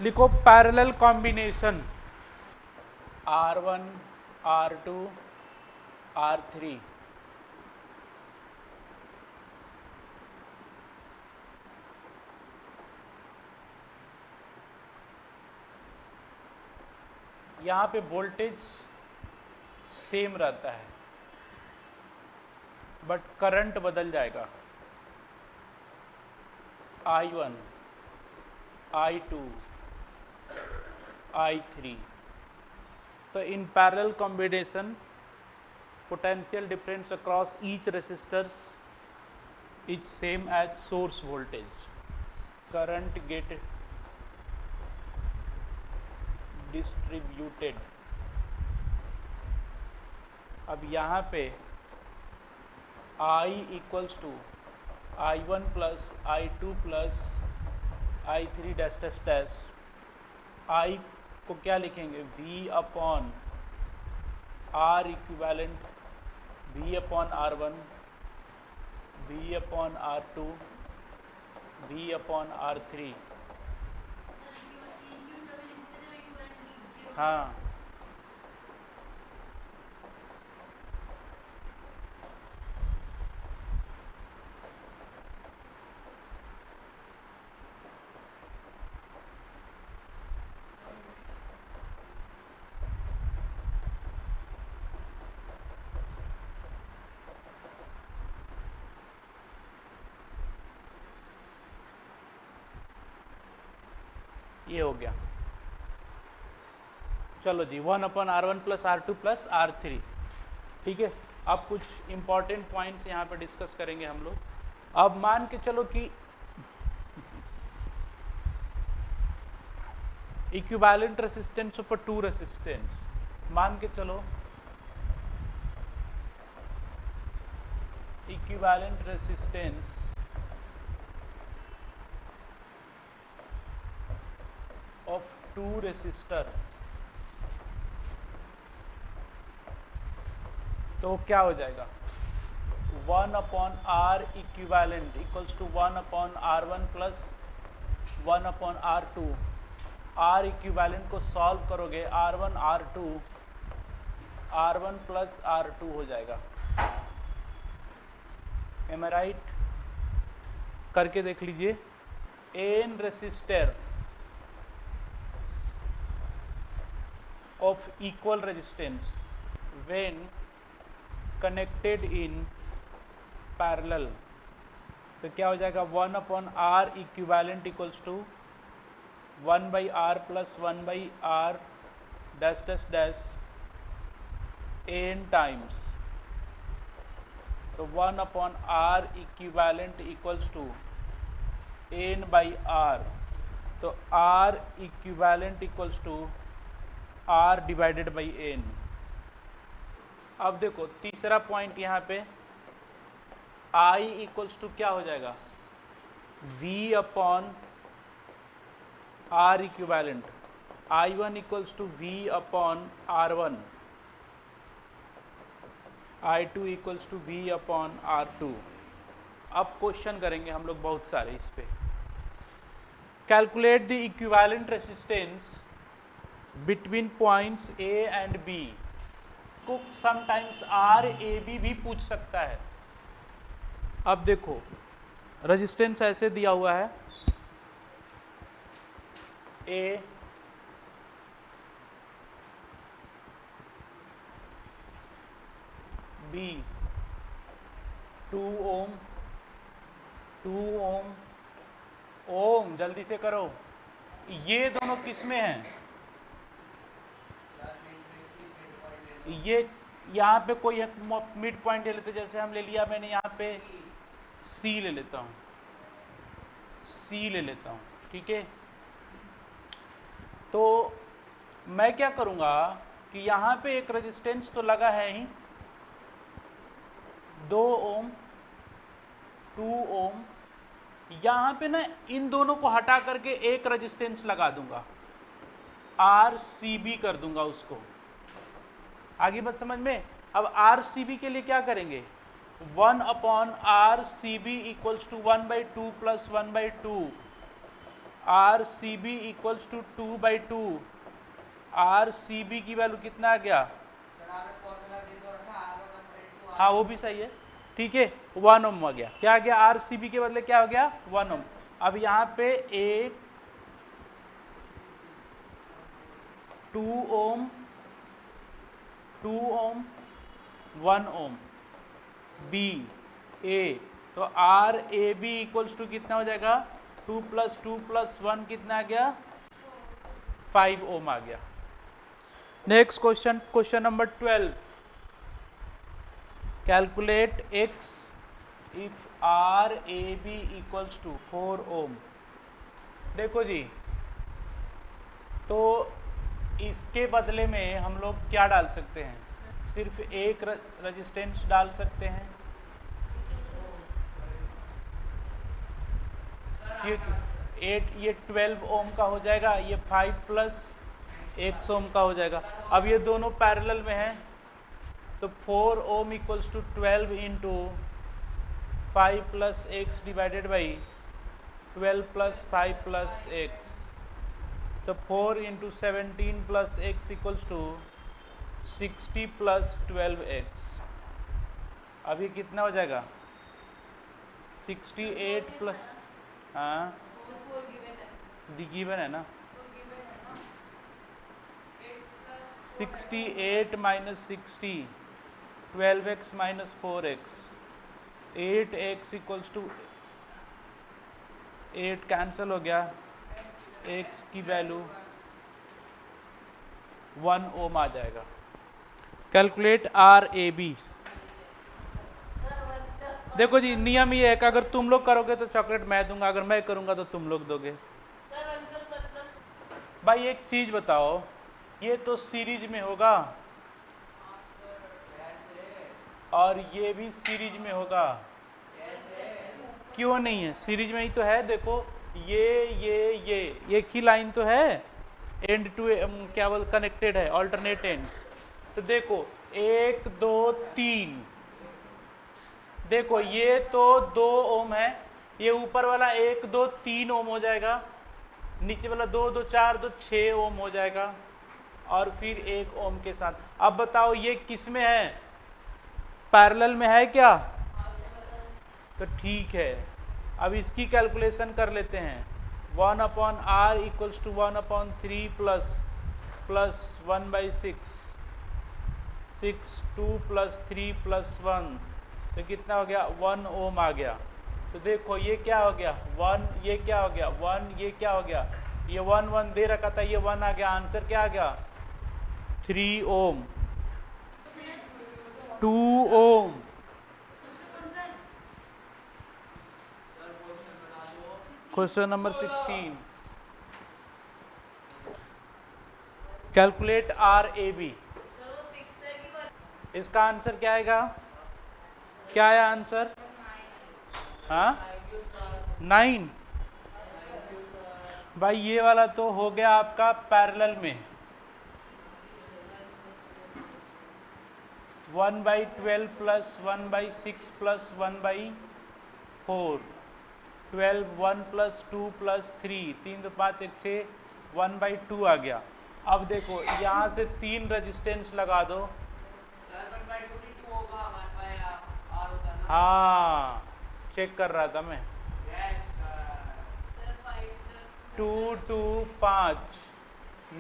लिखो parallel combination R1 R2 R3। यहाँ पे वोल्टेज सेम रहता है बट करंट बदल जाएगा। I1 I2 I3। तो in parallel combination potential difference across each resistors is same as source voltage, current get distributed। अब यहाँ पे I equals to I1 plus I2 plus I3 dash dash dash. I को क्या लिखेंगे, V upon R equivalent, V upon R1, V upon R2, V upon R3। हाँ, ये हो गया। चलो जी, 1/R1 plus R2 plus R3। ठीक है, अब कुछ इंपॉर्टेंट पॉइंट्स यहाँ पे डिस्कस करेंगे हम लोग। अब मान के चलो कि इक्विवेलेंट रेसिस्टेंस ऊपर 2 रेसिस्टेंस, मान के चलो इक्विवेलेंट रेसिस्टेंस ऑफ 2 रेसिस्टर, तो क्या हो जाएगा, 1/R equivalent equals to 1/R1 plus 1/R2। R equivalent को सॉल्व करोगे R1 R2, R1 plus R2 हो जाएगा। Am I right? करके देख लीजिए। N resistor of equal resistance when connected in parallel, तो क्या हो जाएगा, 1/R equivalent equals to 1/R plus 1/R dash dash dash n times. तो 1/R equivalent equals to n/R, तो R equivalent equals to R divided by n। अब देखो तीसरा point यहाँ पे I इक्वल्स टू क्या हो जाएगा, V upon R equivalent. I1 equals to V upon R1, I2 equals to V upon R2। अब क्वेश्चन करेंगे हम लोग बहुत सारे इस पे। Calculate the equivalent resistance between points A and B। को समटाइम्स RAB भी पूछ सकता है। अब देखो रेजिस्टेंस ऐसे दिया हुआ है, A B 2 ओम 2 ओम, ओम जल्दी से करो, ये दोनों किस में हैं, ये यहाँ पे कोई मिड पॉइंट ले लेते, जैसे हम ले लिया मैंने यहाँ पे C ले लेता हूँ, C ले लेता हूँ। ठीक है, तो मैं क्या करूँगा कि यहाँ पे एक रेजिस्टेंस तो लगा है ही, 2 ओम 2 ओम, यहाँ पे ना इन दोनों को हटा करके एक रेजिस्टेंस लगा दूंगा, RCB कर दूंगा उसको। आगे बात समझ में? अब RCB के लिए क्या करेंगे, 1/RCB equals to 1/2 plus 1/2 R C B equals to 2/2, R C B की वैल्यू कितना आ गया? हाँ वो भी सही है, ठीक है, 1 ओम आ गया। क्या आ गया? आर सी बी के बदले क्या हो गया? 1 ओम। अब यहाँ पे ए 2 ओम 2 ओम 1 ओम, बी ए, तो R A B equals to कितना हो जाएगा? 2 + 2 + 1 कितना आ गया? 5 ओम आ गया। Next question, question number 12, calculate x if R A B equals to 4 ohm. देखो जी, तो इसके बदले में हम लोग क्या डाल सकते हैं? सिर्फ एक रेजिस्टेंस डाल सकते हैं, ये 12 ओम का हो जाएगा, ये 5 + x ओम का हो जाएगा। अब ये दोनों पैरेलल में हैं, तो 4 ohm equals to 12 into 5 + x divided by 12 + 5 + x, तो 4 into 17 + x equals to 60 + 12x। अब ये कितना हो जाएगा? 68 प्लस, हाँ गिवन है ना, 68 - 60, 12x - 4x, 8x equals to 8 cancel हो गया, x की वैल्यू 1 ओम आ जाएगा। Calculate R A B. देखो जी, नियम ये है कि अगर तुम लोग करोगे तो चॉकलेट मैं दूंगा, अगर मैं करूंगा तो तुम लोग दोगे। भाई एक चीज बताओ, ये तो सीरीज में होगा और ये भी सीरीज में होगा, क्यों नहीं है? सीरीज में ही तो है। देखो ये एक ही लाइन तो है, एंड टू क्या बोल कनेक्टेड है, ऑल्टरनेट एंड। तो देखो 1 2 3, देखो ये तो 2 ओम है, ये ऊपर वाला 1 2 3 ओम हो जाएगा, नीचे वाला 2 2 4 2 6 ओम हो जाएगा, और फिर 1 ओम के साथ। अब बताओ ये किस में है? पैरेलल में है क्या? तो ठीक है, अब इसकी कैलकुलेशन कर लेते हैं। 1/r इक्वल्स टू 1/3 प्लस 1/6, 6 2 + 3 + 1, तो कितना हो गया? 1 ओम आ गया। तो देखो ये क्या हो गया? 1, ये क्या हो गया? 1, ये क्या हो गया? ये 1 1 दे रखा था, ये 1 आ गया। आंसर क्या आ गया? 3 ohm, 2 ohm. Question number 16, calculate R A B. इसका आंसर क्या आएगा? क्या आया आंसर? हाँ 9। भाई ये वाला तो हो गया आपका पैरेलल में, 1/12 + 1/6 + 1/4, 12 1 + 2 + 3, 3 2 5 1 6, 1/2 आ गया। अब देखो यहाँ से 3 रेजिस्टेंस लगा दो। हाँ चेक कर रहा था मैं। 2 2 5,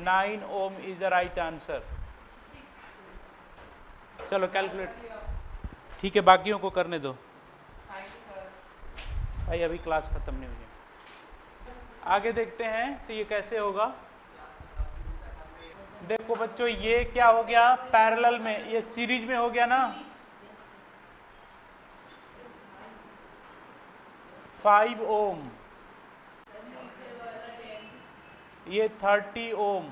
9 ohm is the right answer. चलो कैलकुलेट, ठीक है, बाकियों को करने दो भाई, अभी क्लास खत्म नहीं हुई है। आगे देखते हैं तो ये कैसे होगा। देखो बच्चों ये क्या हो गया? पैरेलल में, ये सीरीज में हो गया ना। 5 ओम, ये 30 ओम,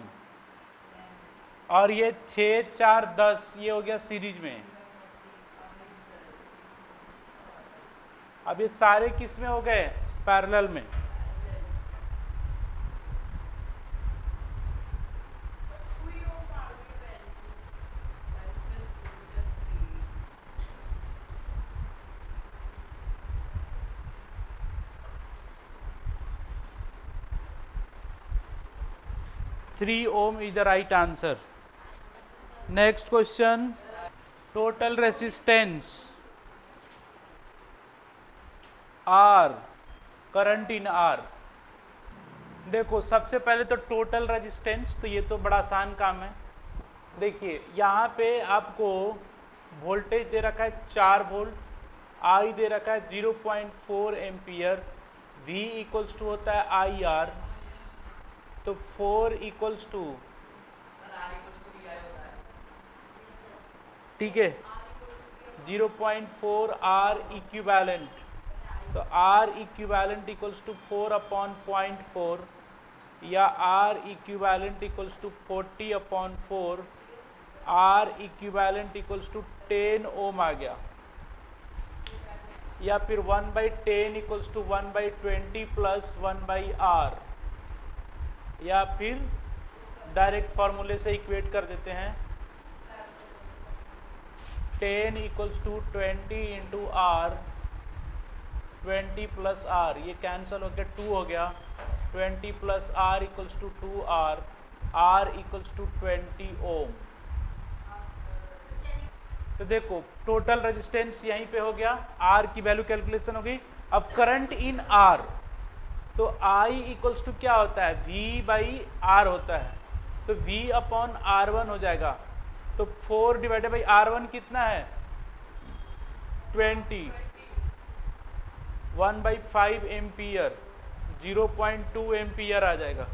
और ये 6 4 10, ये हो गया सीरीज में। अब ये सारे किस में हो गए? पैरेलल में। 3 ohm is the right answer. Next question, total resistance R, current in R. देखो सबसे पहले तो टोटल रेजिस्टेंस, तो ये तो बड़ा आसान काम है. देखिए यहाँ पे आपको वोल्टेज दे रखा है 4 वोल्ट, आई दे रखा है 0.4 एम्पियर, V इक्वल्स टू होता है आई आर, तो 4 इक्वल्स टू, ठीक है, 0.4 आर इक्विवेलेंट, तो आर इक्विवेलेंट इक्वल्स टू 4/0.4 या R equivalent equals to 40/4, R equivalent equals to 10 ohm आ गया, या फिर 1/10 इक्वल्स टू 1/20 प्लस 1/r, या फिर डायरेक्ट फॉर्मूले से इक्वेट कर देते हैं 10 equals to 20 into R, 20 plus R, ये कैंसिल होकर 2 हो गया, 20 plus R equals to 2r, R equals to 20 ohm. तो देखो टोटल रेजिस्टेंस यहीं पे हो गया, आर की वैल्यू कैलकुलेशन हो गई. अब करंट इन आर, तो आई इक्वल्स टू क्या होता है, वी बाई आर होता है, तो V अपॉन R1 हो जाएगा. तो 4 डिवाइडेड बाई R1 कितना है 20, 1/5 एम्पियर, 0.2 एम्पियर आ जाएगा.